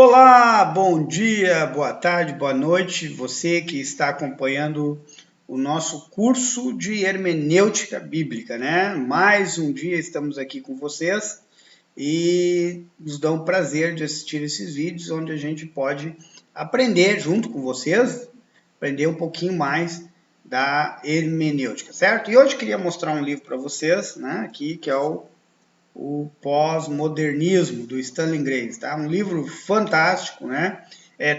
Olá, bom dia, boa tarde, boa noite, você que está acompanhando o nosso curso de hermenêutica bíblica, né? Mais um dia estamos aqui com vocês e nos dá o prazer de assistir esses vídeos onde a gente pode aprender junto com vocês, aprender um pouquinho mais da hermenêutica, certo? E hoje eu queria mostrar um livro para vocês, né, aqui, que é o Pós-Modernismo, do Stanley Graves, tá? Um livro fantástico, né?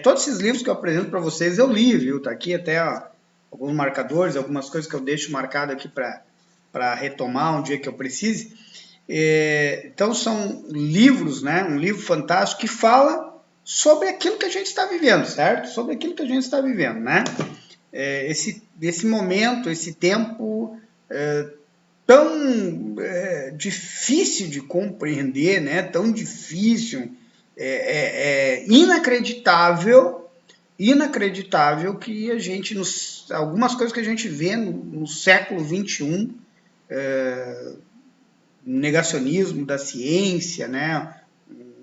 Todos esses livros que eu apresento para vocês eu li, viu? Tá aqui até ó, alguns marcadores, algumas coisas que eu deixo marcado aqui para retomar um dia que eu precise. Então são livros, né? Um livro fantástico que fala sobre aquilo que a gente está vivendo, certo? Sobre aquilo que a gente está vivendo, né? Esse momento, esse tempo tão difícil de compreender, né? Tão difícil, inacreditável que a gente, algumas coisas que a gente vê no século XXI, negacionismo da ciência, né?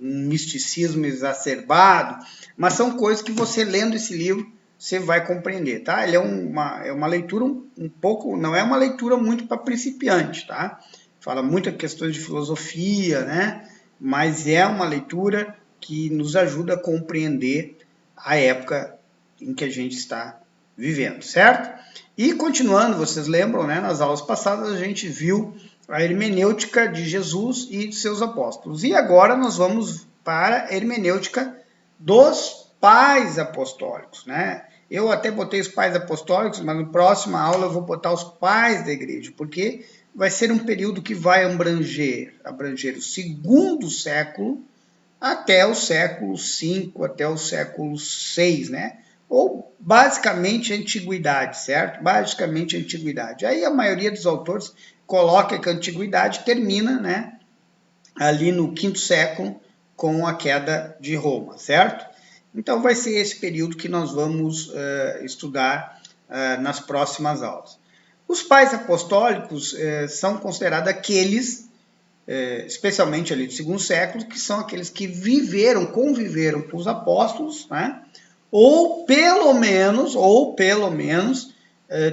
Um misticismo exacerbado, mas são coisas que você lendo esse livro você vai compreender, tá? Ele é uma leitura um pouco, não é uma leitura muito para principiante, tá? Fala muitas questões de filosofia, né? Mas é uma leitura que nos ajuda a compreender a época em que a gente está vivendo, certo? E continuando, vocês lembram, né? Nas aulas passadas a gente viu a hermenêutica de Jesus e de seus apóstolos. E agora nós vamos para a hermenêutica dos pais apostólicos, né? Eu até botei os pais apostólicos, mas na próxima aula eu vou botar os pais da igreja, porque vai ser um período que vai abranger o segundo século até o século V, até o século VI, né? Ou basicamente a antiguidade, certo? Basicamente a antiguidade. Aí a maioria dos autores coloca que a antiguidade termina, né, ali no V século com a queda de Roma, certo? Então vai ser esse período que nós vamos estudar nas próximas aulas. Os pais apostólicos são considerados aqueles, especialmente ali do segundo século, que são aqueles que conviveram com os apóstolos, né? Ou pelo menos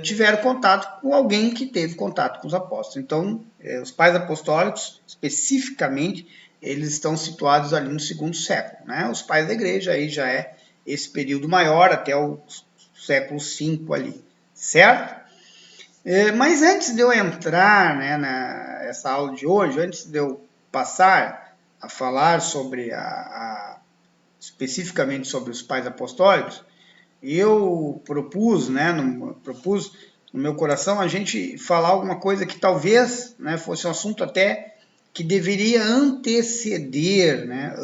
tiveram contato com alguém que teve contato com os apóstolos. Então, os pais apostólicos, especificamente, eles estão situados ali no segundo século, né? Os pais da igreja aí já é esse período maior, até o século V ali, certo? Mas antes de eu entrar, né, nessa aula de hoje, antes de eu passar a falar sobre especificamente sobre os pais apostólicos, eu propus, né, no meu coração a gente falar alguma coisa que talvez, né, fosse um assunto até que deveria anteceder, né,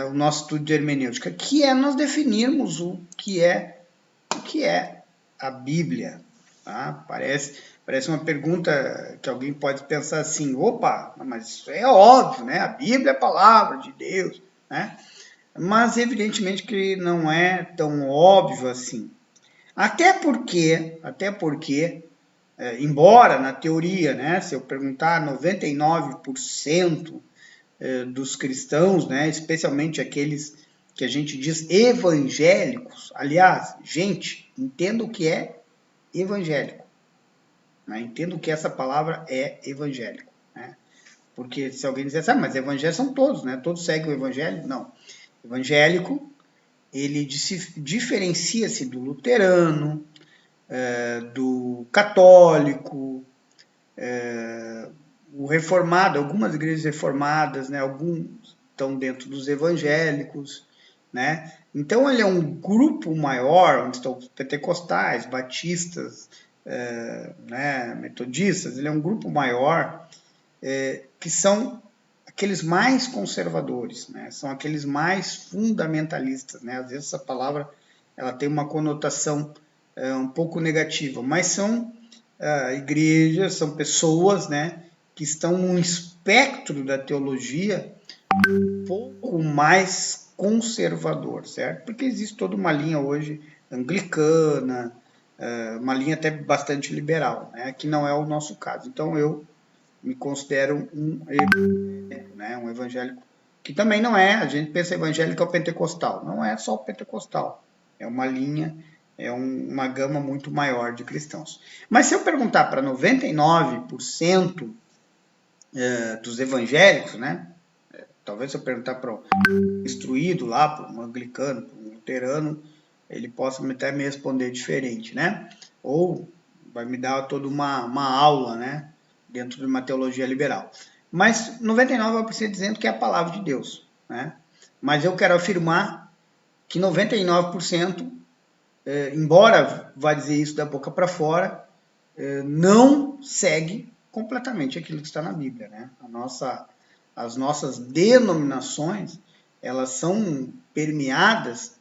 o nosso estudo de hermenêutica, que é nós definirmos o que é a Bíblia. Tá? Parece uma pergunta que alguém pode pensar assim, opa, mas isso é óbvio, né? A Bíblia é a palavra de Deus, né? Mas evidentemente que não é tão óbvio assim. Até porque, embora na teoria, né, se eu perguntar 99% dos cristãos, né, especialmente aqueles que a gente diz evangélicos, aliás, gente, entenda o que é evangélico, né? Entenda o que essa palavra é evangélico, né? Porque se alguém disser, mas evangélicos são todos, né? Todos seguem o evangelho? Não. Evangélico, ele diferencia-se do luterano, do católico, o reformado, algumas igrejas reformadas, né? Alguns estão dentro dos evangélicos, né? Então ele é um grupo maior, onde estão pentecostais, batistas, né, metodistas, ele é um grupo maior que são aqueles mais conservadores, né? São aqueles mais fundamentalistas, né? Às vezes essa palavra ela tem uma conotação um pouco negativa, mas são igrejas, são pessoas, né, que estão num espectro da teologia um pouco mais conservador, certo? Porque existe toda uma linha hoje anglicana, uma linha até bastante liberal, né, que não é o nosso caso. Então eu me considero um evangélico, né, um evangélico que também não é, a gente pensa evangélico é o pentecostal, não é só o pentecostal, é uma linha, é uma gama muito maior de cristãos. Mas se eu perguntar para 99% dos evangélicos, né, talvez se eu perguntar para um instruído lá, para um anglicano, para um luterano, ele possa até me responder diferente, né? Ou vai me dar toda uma aula, né, dentro de uma teologia liberal. Mas 99 vai ser dizendo que é a palavra de Deus, né? Mas eu quero afirmar que 99%, embora vá dizer isso da boca para fora, não segue completamente aquilo que está na Bíblia, né? As nossas denominações, elas são permeadas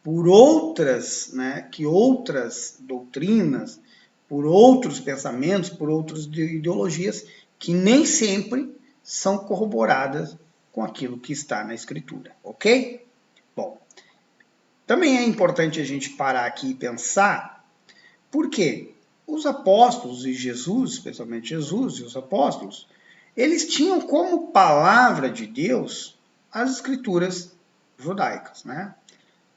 por outras, né, que outras doutrinas, por outros pensamentos, por outras ideologias que nem sempre são corroboradas com aquilo que está na Escritura, ok? Bom, também é importante a gente parar aqui e pensar, por quê? Os apóstolos e Jesus, especialmente Jesus e os apóstolos, eles tinham como palavra de Deus as Escrituras judaicas, né?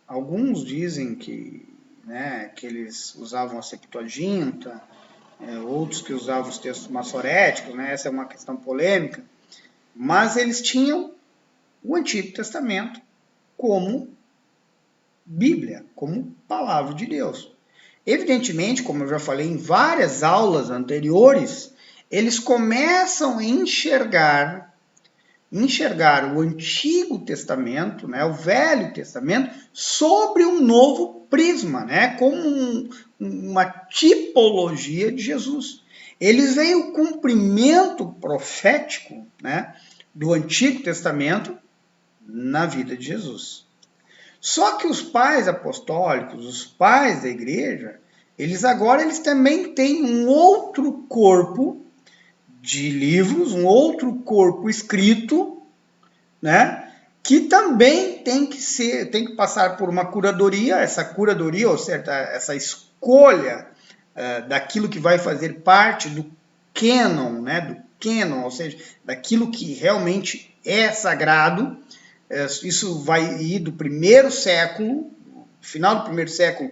Alguns dizem que, né, que eles usavam a Septuaginta, outros que usavam os textos massoréticos, né, essa é uma questão polêmica, mas eles tinham o Antigo Testamento como Bíblia, como palavra de Deus. Evidentemente, como eu já falei em várias aulas anteriores, eles começam a enxergar o Antigo Testamento, né, o Velho Testamento, sobre um novo prisma, né, como uma tipologia de Jesus. Eles veem o cumprimento profético, né, do Antigo Testamento na vida de Jesus. Só que os pais apostólicos, os pais da igreja, eles também têm um outro corpo de livros, um outro corpo escrito, né, que também tem que passar por uma curadoria, ou seja, essa escolha daquilo que vai fazer parte do cânon, né, ou seja, daquilo que realmente é sagrado. Isso vai ir do primeiro século, final do primeiro século,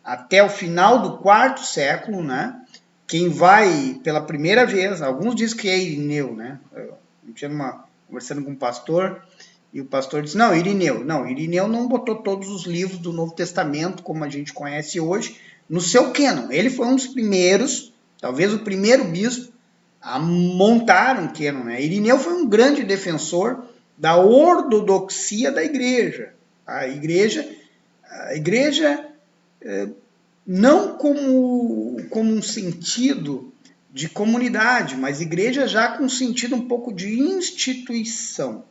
até o final do quarto século, né? Quem vai pela primeira vez, alguns dizem que é Irineu, né? Eu tinha conversando com um pastor, e o pastor disse, não, Irineu não botou todos os livros do Novo Testamento, como a gente conhece hoje, no seu cânon. Ele foi um dos primeiros, talvez o primeiro bispo, a montar um cânon, né? Irineu foi um grande defensor da ortodoxia da igreja. A igreja não como um sentido de comunidade, mas igreja já com um sentido um pouco de instituição.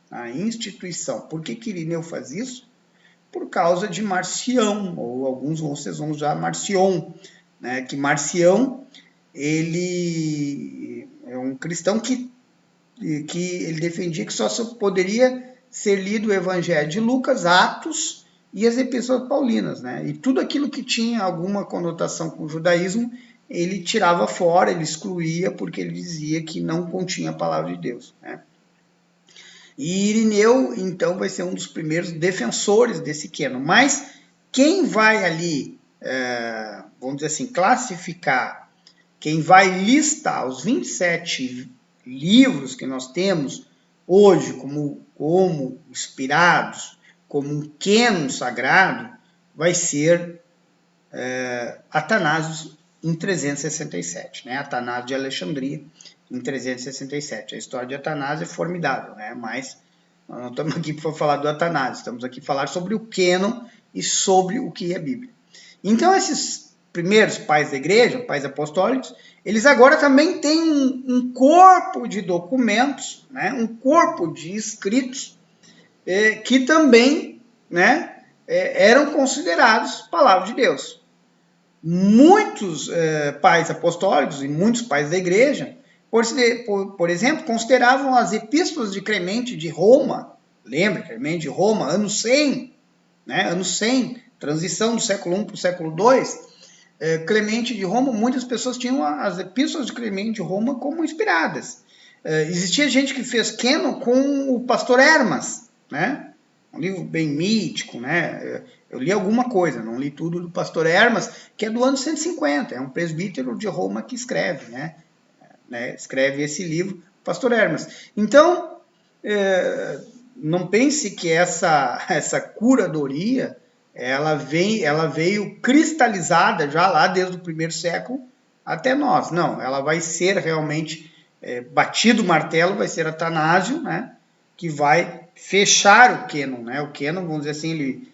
A instituição. Por que Irineu faz isso? Por causa de Marcião, ou alguns vocês vão usar Marcion, né? Que Marcião, ele é um cristão que ele defendia que só poderia ser lido o Evangelho de Lucas, Atos e as Epístolas Paulinas, né? E tudo aquilo que tinha alguma conotação com o judaísmo, ele tirava fora, ele excluía, porque ele dizia que não continha a palavra de Deus, né? E Irineu, então, vai ser um dos primeiros defensores desse cânon. Mas quem vai ali, vamos dizer assim, classificar, quem vai listar os 27 livros que nós temos hoje como inspirados, como um cânon sagrado, vai ser Atanásio em 367, né? Atanásio de Alexandria em 367. A história de Atanásio é formidável, né? Mas nós não estamos aqui para falar do Atanásio, estamos aqui para falar sobre o cânon e sobre o que é Bíblia. Então, esses primeiros pais da igreja, pais apostólicos, eles agora também têm um corpo de documentos, né, um corpo de escritos que também, né, eram considerados palavra de Deus. Muitos pais apostólicos e muitos pais da igreja, por exemplo, consideravam as epístolas de Clemente de Roma, lembra, Clemente de Roma, ano 100, né, ano 100, transição do século I para o século II, Clemente de Roma, muitas pessoas tinham as epístolas de Clemente de Roma como inspiradas. Existia gente que fez Canon com o pastor Hermas, né? Um livro bem mítico, né? Eu li alguma coisa, não li tudo do pastor Hermas, que é do ano 150, é um presbítero de Roma que escreve, né? Escreve esse livro, pastor Hermas. Então, não pense que essa curadoria ela veio cristalizada já lá desde o primeiro século até nós. Não, ela vai ser realmente batido o martelo, vai ser Atanásio, né, que vai fechar o cânon. Né? O cânon, vamos dizer assim, ele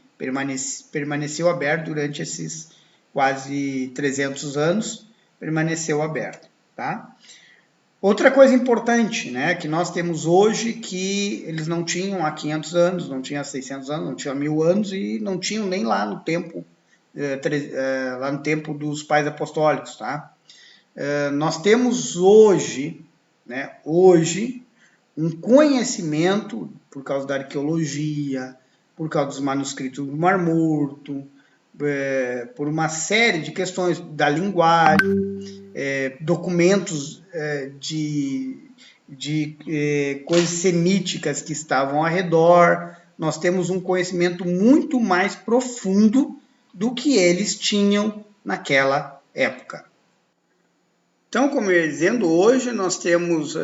permaneceu aberto durante esses quase 300 anos, permaneceu aberto. Tá? Outra coisa importante, né, que nós temos hoje, que eles não tinham há 500 anos, não tinham há 600 anos, não tinham há 1000 anos e não tinham nem lá no tempo, lá no tempo dos pais apostólicos, tá? Nós temos hoje, né, um conhecimento, por causa da arqueologia, por causa dos manuscritos do Mar Morto, por uma série de questões da linguagem, documentos de coisas semíticas que estavam ao redor. Nós temos um conhecimento muito mais profundo do que eles tinham naquela época. Então, como eu ia dizendo, hoje nós temos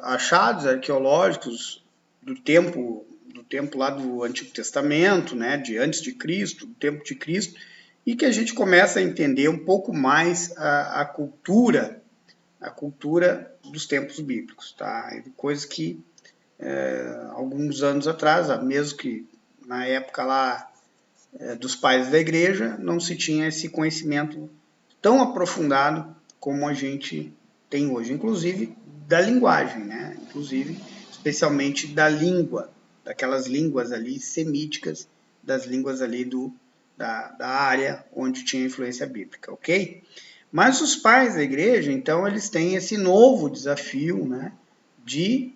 achados arqueológicos do tempo lá do Antigo Testamento, né, de antes de Cristo, do tempo de Cristo, e que a gente começa a entender um pouco mais a cultura dos tempos bíblicos, tá? Coisas que alguns anos atrás, mesmo que na época lá dos pais da igreja, não se tinha esse conhecimento tão aprofundado como a gente tem hoje, inclusive da linguagem, né? Inclusive, especialmente da língua, daquelas línguas ali semíticas, das línguas ali da área onde tinha influência bíblica, ok? Mas os pais da igreja, então, eles têm esse novo desafio, né, de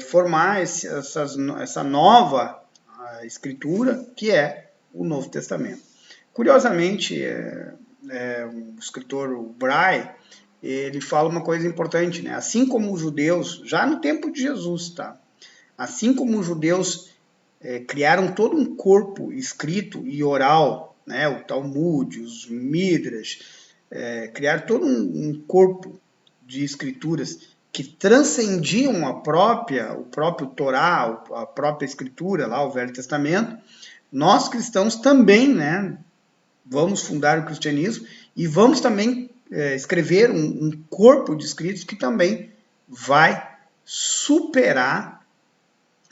formar essa nova escritura, que é o Novo Testamento. Curiosamente, o escritor Bray, ele fala uma coisa importante, né? Assim como os judeus, já no tempo de Jesus, tá? Assim como os judeus criaram todo um corpo escrito e oral, né? O Talmud, os Midrash, criaram todo um corpo de escrituras que transcendiam o próprio Torá, a própria escritura, lá o Velho Testamento. Nós cristãos também, né, vamos fundar o cristianismo e vamos também escrever um corpo de escritos que também vai superar,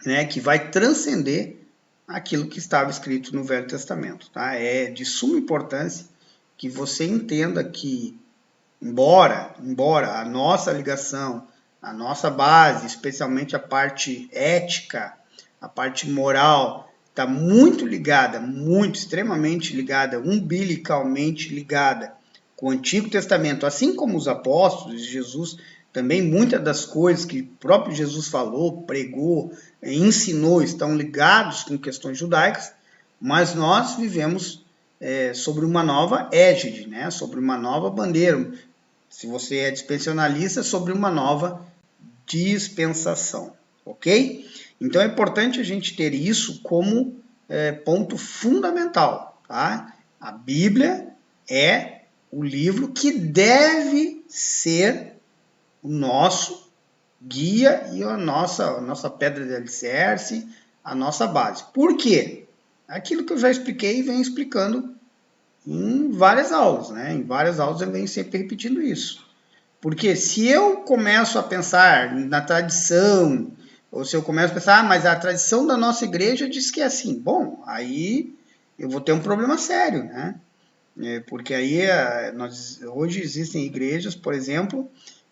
né, que vai transcender aquilo que estava escrito no Velho Testamento. Tá? É de suma importância que você entenda que, embora a nossa ligação, a nossa base, especialmente a parte ética, a parte moral, está muito ligada, extremamente ligada, umbilicalmente ligada com o Antigo Testamento, assim como os apóstolos de Jesus, também muitas das coisas que o próprio Jesus falou, pregou, ensinou, estão ligados com questões judaicas, mas nós vivemos sobre uma nova égide, né? Sobre uma nova bandeira. Se você é dispensacionalista, sobre uma nova dispensação, ok? Então é importante a gente ter isso como ponto fundamental, tá? A Bíblia é o livro que deve ser o nosso guia e a nossa pedra de alicerce, a nossa base. Por quê? Aquilo que eu já expliquei e venho explicando em várias aulas, né? Em várias aulas eu venho sempre repetindo isso. Porque se eu começo a pensar na tradição, ou se eu começo a pensar, mas a tradição da nossa igreja diz que é assim, bom, aí eu vou ter um problema sério, né? Porque aí hoje existem igrejas, por exemplo,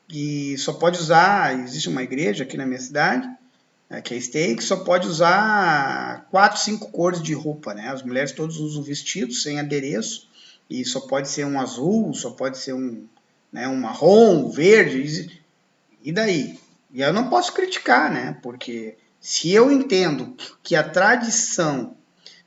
que só pode usar, existe uma igreja aqui na minha cidade, que é Stay, que só pode usar 4, 5 cores de roupa, né? As mulheres todas usam vestidos sem adereço, e só pode ser um azul, só pode ser um marrom, verde, e daí? E eu não posso criticar, né? Porque se eu entendo que a tradição,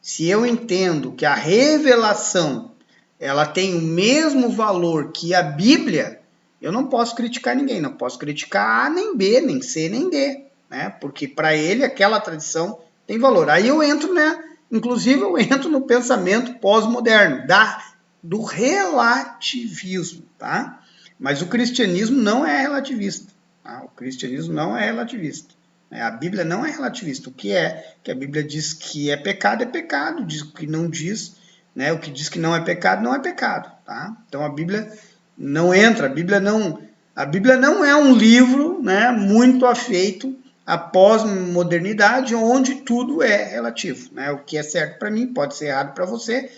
se eu entendo que a revelação, ela tem o mesmo valor que a Bíblia, eu não posso criticar ninguém, não posso criticar A, nem B, nem C, nem D, né? Porque para ele aquela tradição tem valor. Aí eu entro, né? Inclusive eu entro no pensamento pós-moderno, do relativismo, tá? Mas o cristianismo não é relativista. Tá? O cristianismo não é relativista. A Bíblia não é relativista. O que é? Que a Bíblia diz que é pecado, diz que não diz, né? O que diz que não é pecado, não é pecado. Tá? Então a Bíblia não entra, a Bíblia não é um livro, né, muito afeito à pós-modernidade, onde tudo é relativo. Né? O que é certo para mim pode ser errado para você,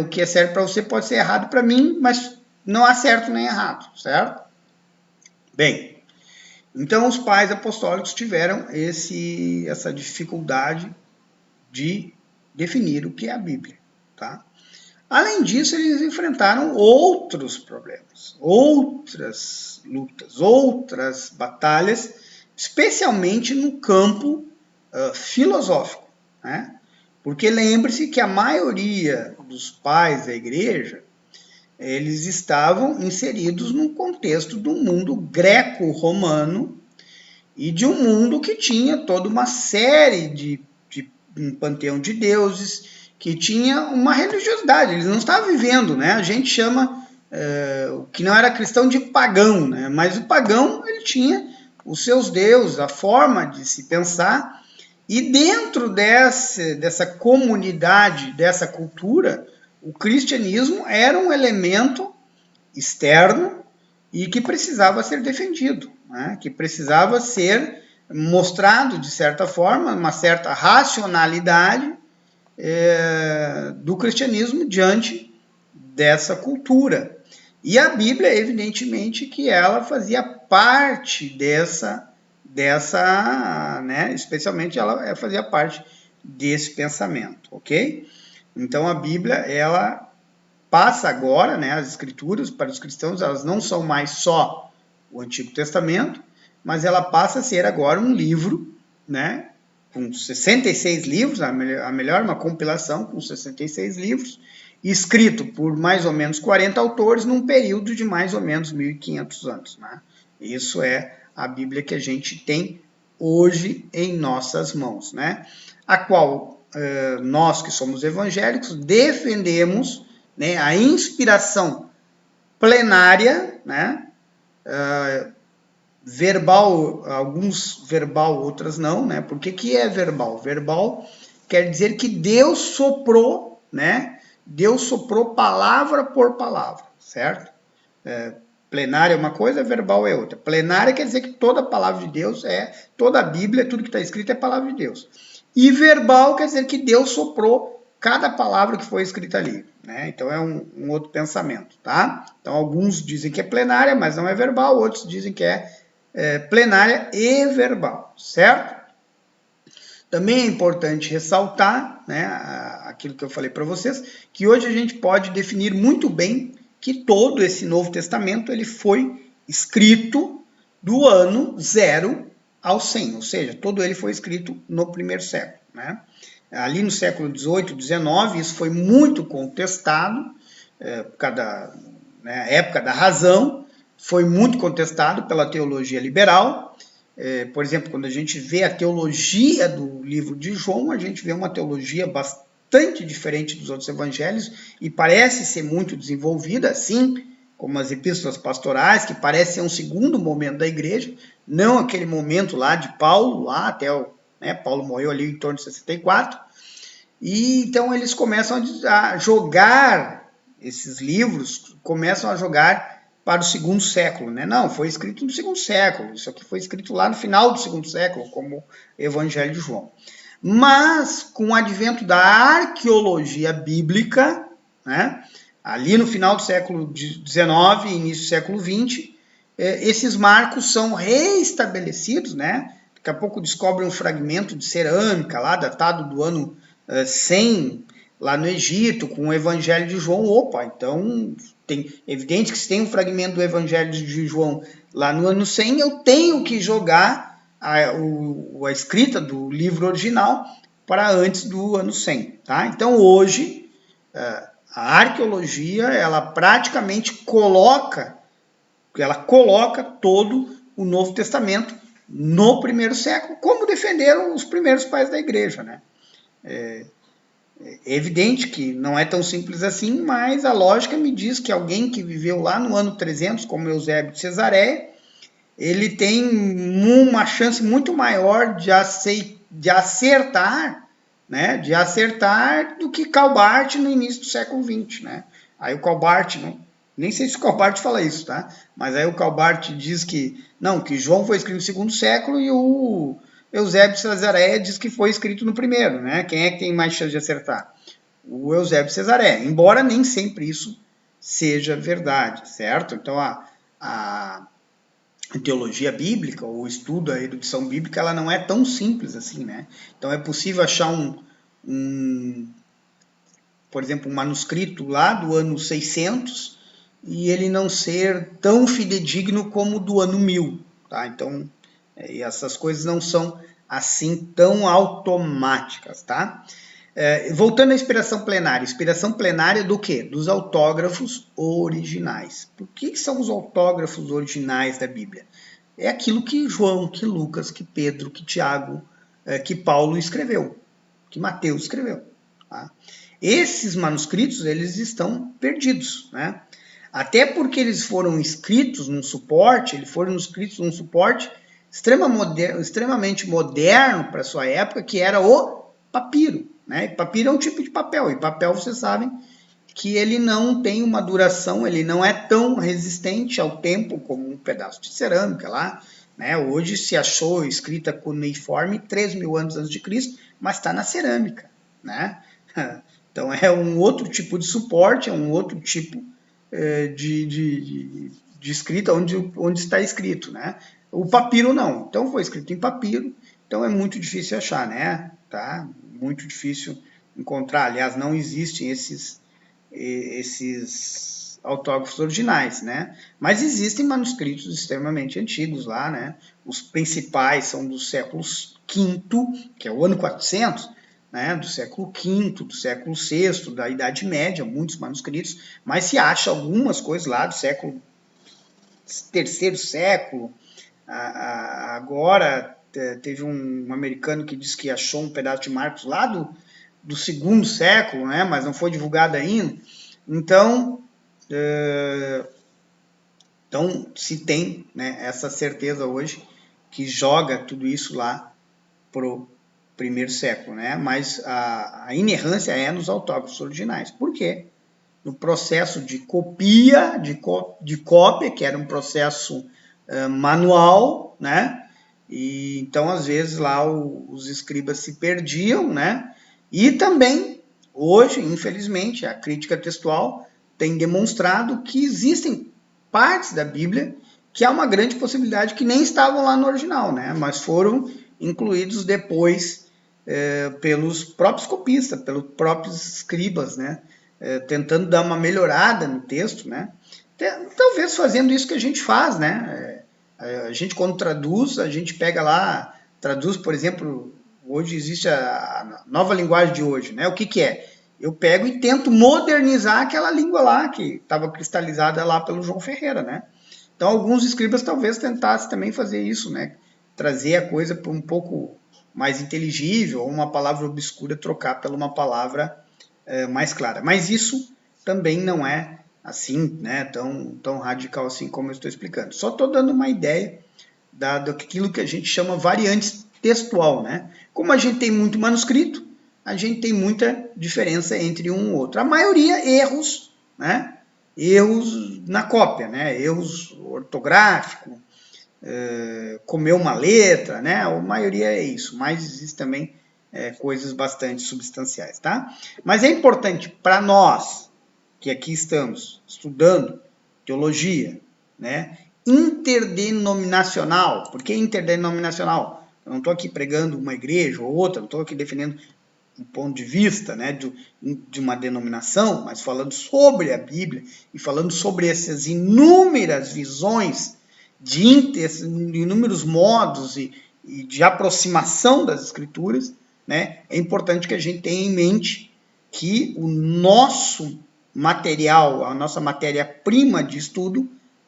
o que é certo para você pode ser errado para mim, mas não há certo nem errado, certo? Bem, então os pais apostólicos tiveram essa dificuldade de definir o que é a Bíblia, tá? Além disso, eles enfrentaram outros problemas, outras lutas, outras batalhas, especialmente no campo filosófico, né? Porque lembre-se que a maioria dos pais da igreja, eles estavam inseridos num contexto do mundo greco-romano e de um mundo que tinha toda uma série de um panteão de deuses, que tinha uma religiosidade. Eles não estavam vivendo, né? A gente chama o que não era cristão de pagão, né? Mas o pagão, ele tinha os seus deuses, a forma de se pensar, e dentro dessa comunidade, dessa cultura, o cristianismo era um elemento externo e que precisava ser defendido, né? Que precisava ser mostrado, de certa forma, uma certa racionalidade do cristianismo diante dessa cultura. E a Bíblia, evidentemente, que ela fazia parte dessa né? Especialmente ela fazia parte desse pensamento, ok? Então a Bíblia, ela passa agora, né, as escrituras para os cristãos, elas não são mais só o Antigo Testamento, mas ela passa a ser agora um livro, né, com 66 livros, a melhor, uma compilação com 66 livros, escrito por mais ou menos 40 autores num período de mais ou menos 1.500 anos. Né? Isso é a Bíblia que a gente tem hoje em nossas mãos, né? A qual nós que somos evangélicos defendemos, né, a inspiração plenária, né, verbal, alguns verbal, outras não, né? Porque que é verbal? Verbal quer dizer que Deus soprou, né? Deus soprou palavra por palavra, certo? Plenária é uma coisa, verbal é outra. Plenária quer dizer que toda a palavra de Deus toda a Bíblia, tudo que está escrito é palavra de Deus. E verbal quer dizer que Deus soprou cada palavra que foi escrita ali. Né? Então é um outro pensamento, tá? Então alguns dizem que é plenária, mas não é verbal, outros dizem que é plenária e verbal, certo? Também é importante ressaltar, né, aquilo que eu falei para vocês, que hoje a gente pode definir muito bem que todo esse Novo Testamento ele foi escrito do ano 0 ao 100, ou seja, todo ele foi escrito no primeiro século. Né? Ali no século XVIII, XIX, isso foi muito contestado, por causa da época da razão, foi muito contestado pela teologia liberal. Por exemplo, quando a gente vê a teologia do livro de João, a gente vê uma teologia bastante diferente dos outros evangelhos e parece ser muito desenvolvida, assim como as epístolas pastorais, que parece ser um segundo momento da igreja, não aquele momento lá de Paulo, lá até Paulo morreu ali em torno de 64, e então eles começam a jogar esses livros, começam a jogar para o segundo século, né? Não, foi escrito no segundo século, isso aqui foi escrito lá no final do segundo século, como o Evangelho de João. Mas, com o advento da arqueologia bíblica, né, ali no final do século XIX e início do século XX, esses marcos são reestabelecidos, né? Daqui a pouco descobrem um fragmento de cerâmica lá, datado do ano 100, lá no Egito, com o Evangelho de João. Opa, então, evidente que se tem um fragmento do Evangelho de João lá no ano 100, eu tenho que jogar a escrita do livro original para antes do ano 100. Tá? Então, hoje, a arqueologia, ela praticamente coloca ela coloca todo o Novo Testamento no primeiro século, como defenderam os primeiros pais da igreja, né? É evidente que não é tão simples assim, mas a lógica me diz que alguém que viveu lá no ano 300, como Eusébio de Cesareia, ele tem uma chance muito maior de acertar, né, de acertar do que Calbart no início do século XX, né? Aí o Calbart, nem sei se o Calbart fala isso, tá? Mas aí o Calbart diz que não, que João foi escrito no segundo século e o Eusébio de Cesareia diz que foi escrito no primeiro, né? Quem é que tem mais chance de acertar? O Eusébio de Cesareia, embora nem sempre isso seja verdade, certo? Então a teologia bíblica, ou o estudo da erudição bíblica, ela não é tão simples assim, né? Então é possível achar por exemplo, um manuscrito lá do ano 600 e ele não ser tão fidedigno como do ano 1000, tá? Então, essas coisas não são assim tão automáticas, tá? Voltando à inspiração plenária do quê? Dos autógrafos originais. Por que são os autógrafos originais da Bíblia? É aquilo que João, que Lucas, que Pedro, que Tiago, que Paulo escreveu, que Mateus escreveu. Tá? Esses manuscritos, eles estão perdidos, né? Até porque eles foram escritos num suporte, extremamente moderno para sua época, que era o papiro, né? E papiro é um tipo de papel, e papel, vocês sabem, que ele não tem uma duração, ele não é tão resistente ao tempo como um pedaço de cerâmica lá, né? Hoje se achou escrita cuneiforme 3.000 anos antes de Cristo, mas está na cerâmica, né? Então é um outro tipo de suporte, é um outro tipo de escrita onde está escrito, né? O papiro não. Então foi escrito em papiro, então é muito difícil achar, né? Tá? Muito difícil encontrar. Aliás, não existem esses autógrafos originais, né? Mas existem manuscritos extremamente antigos lá, né? Os principais são do século V, que é o ano 400, né, do século V, do século VI, da Idade Média, muitos manuscritos, mas se acha algumas coisas lá do século III século. Agora teve um americano que disse que achou um pedaço de Marcos lá do segundo século, né, mas não foi divulgado ainda. Então se tem, né, essa certeza hoje que joga tudo isso lá pro primeiro século, né? Mas a inerrância é nos autógrafos originais. Por quê? No processo de copia, de cópia, que era um processo manual, né? E então, às vezes, lá os escribas se perdiam, né? E também, hoje, infelizmente, a crítica textual tem demonstrado que existem partes da Bíblia que há uma grande possibilidade que nem estavam lá no original, né? Mas foram incluídos depois pelos próprios copistas, pelos próprios escribas, né? Tentando dar uma melhorada no texto, né? Talvez fazendo isso que a gente faz, né? A gente, quando traduz, a gente pega lá, traduz, por exemplo, hoje existe a nova linguagem de hoje, né? O que é? Eu pego e tento modernizar aquela língua lá, que estava cristalizada lá pelo João Ferreira, né? Então, alguns escribas talvez tentassem também fazer isso, né? Trazer a coisa para um pouco mais inteligível, ou uma palavra obscura trocar por uma palavra mais clara. Mas isso também não é assim, né, tão radical assim como eu estou explicando. Só estou dando uma ideia daquilo que a gente chama variante textual, né? Como a gente tem muito manuscrito, a gente tem muita diferença entre um e outro. A maioria erros, né? Erros na cópia, né? Erros ortográficos, comer uma letra, né? A maioria é isso, mas existe também coisas bastante substanciais, tá? Mas é importante para nós, que aqui estamos estudando teologia, né? Interdenominacional. Por que interdenominacional? Eu não estou aqui pregando uma igreja ou outra, não estou aqui defendendo um ponto de vista, né, de uma denominação, mas falando sobre a Bíblia e falando sobre essas inúmeras visões de inúmeros modos e de aproximação das Escrituras, né, é importante que a gente tenha em mente que o nosso material, a nossa matéria-prima de estudo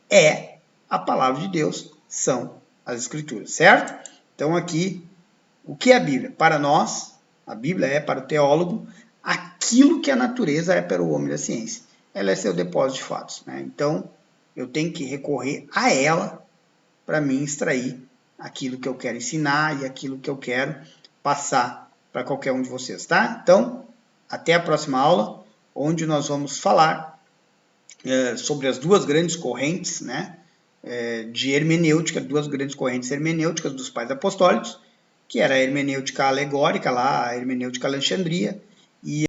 é a palavra de Deus são as Escrituras, certo? Então aqui, o que é a Bíblia? Para nós, a Bíblia é para o teólogo aquilo que a natureza é para o homem da ciência. Ela é seu depósito de fatos, né? Então, eu tenho que recorrer a ela para mim extrair aquilo que eu quero ensinar e aquilo que eu quero passar para qualquer um de vocês, tá? Então, até a próxima aula, onde nós vamos falar sobre as duas grandes correntes, né, de hermenêutica, duas grandes correntes hermenêuticas dos pais apostólicos, que era a hermenêutica alegórica, lá, a hermenêutica Alexandria, e